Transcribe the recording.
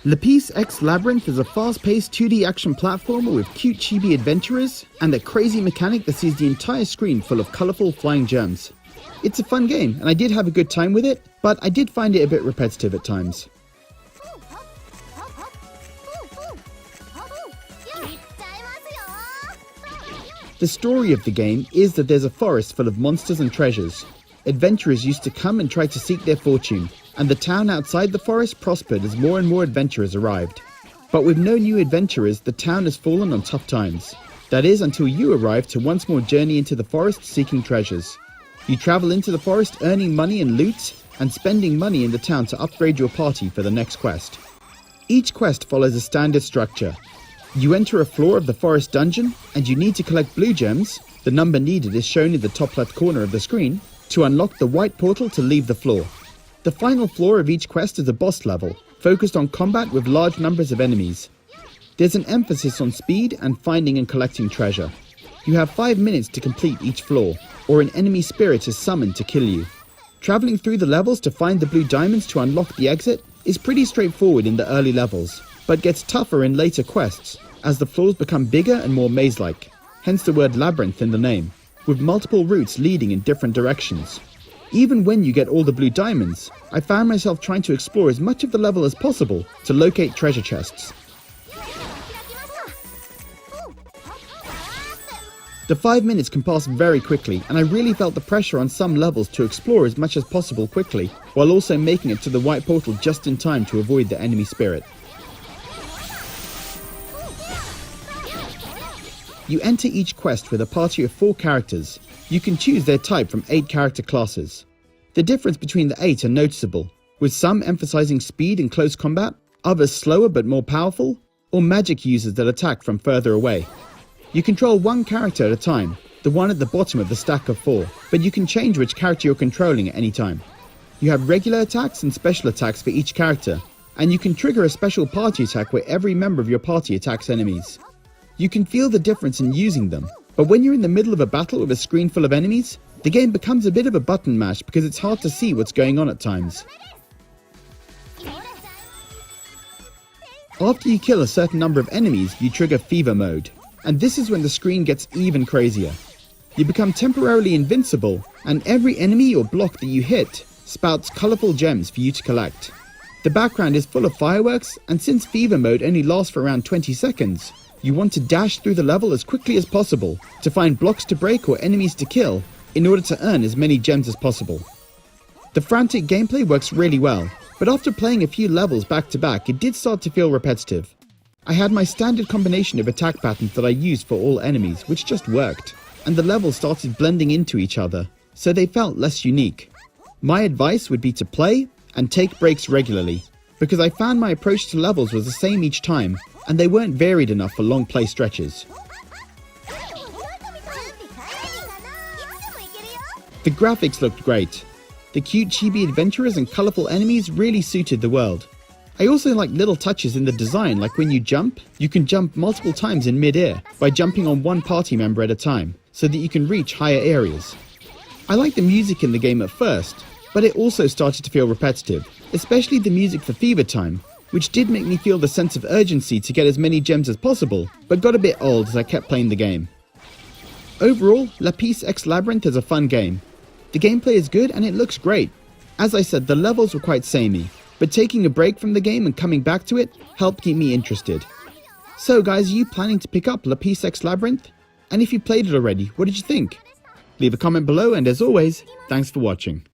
Lapis X Labyrinth is a fast-paced 2D action platformer with cute chibi adventurers and a crazy mechanic that sees the entire screen full of colourful flying gems. It's a fun game and I did have a good time with it, but I did find it a bit repetitive at times. The story of the game is that there's a forest full of monsters and treasures. Adventurers used to come and try to seek their fortune, and the town outside the forest prospered as more and more adventurers arrived. But with no new adventurers, the town has fallen on tough times. That is, until you arrive to once more journey into the forest seeking treasures. You travel into the forest earning money and loot, and spending money in the town to upgrade your party for the next quest. Each quest follows a standard structure. You enter a floor of the forest dungeon, and you need to collect blue gems, the number needed is shown in the top left corner of the screen, to unlock the white portal to leave the floor. The final floor of each quest is a boss level, focused on combat with large numbers of enemies. There's an emphasis on speed and finding and collecting treasure. You have 5 minutes to complete each floor, or an enemy spirit is summoned to kill you. Traveling through the levels to find the blue diamonds to unlock the exit is pretty straightforward in the early levels, but gets tougher in later quests, as the floors become bigger and more maze-like, hence the word labyrinth in the name, with multiple routes leading in different directions. Even when you get all the blue diamonds, I found myself trying to explore as much of the level as possible to locate treasure chests. The 5 minutes can pass very quickly, and I really felt the pressure on some levels to explore as much as possible quickly, while also making it to the white portal just in time to avoid the enemy spirit. You enter each quest with a party of 4 characters. You can choose their type from 8 character classes. The difference between the 8 are noticeable, with some emphasizing speed and close combat, others slower but more powerful, or magic users that attack from further away. You control one character at a time, the one at the bottom of the stack of 4, but you can change which character you're controlling at any time. You have regular attacks and special attacks for each character, and you can trigger a special party attack where every member of your party attacks enemies. You can feel the difference in using them, but when you're in the middle of a battle with a screen full of enemies, the game becomes a bit of a button mash because it's hard to see what's going on at times. After you kill a certain number of enemies, you trigger fever mode, and this is when the screen gets even crazier. You become temporarily invincible, and every enemy or block that you hit spouts colourful gems for you to collect. The background is full of fireworks, and since fever mode only lasts for around 20 seconds, you want to dash through the level as quickly as possible to find blocks to break or enemies to kill in order to earn as many gems as possible. The frantic gameplay works really well, but after playing a few levels back to back, it did start to feel repetitive. I had my standard combination of attack patterns that I used for all enemies, which just worked, and the levels started blending into each other, so they felt less unique. My advice would be to play and take breaks regularly, because I found my approach to levels was the same each time, and they weren't varied enough for long play stretches. The graphics looked great. The cute chibi adventurers and colourful enemies really suited the world. I also like little touches in the design, like when you jump, you can jump multiple times in mid-air by jumping on one party member at a time, so that you can reach higher areas. I liked the music in the game at first, but it also started to feel repetitive, especially the music for Fever Time, which did make me feel the sense of urgency to get as many gems as possible, but got a bit old as I kept playing the game. Overall, Lapis X Labyrinth is a fun game. The gameplay is good and it looks great. As I said, the levels were quite samey, but taking a break from the game and coming back to it helped keep me interested. So guys, are you planning to pick up Lapis X Labyrinth? And if you played it already, what did you think? Leave a comment below, and as always, thanks for watching.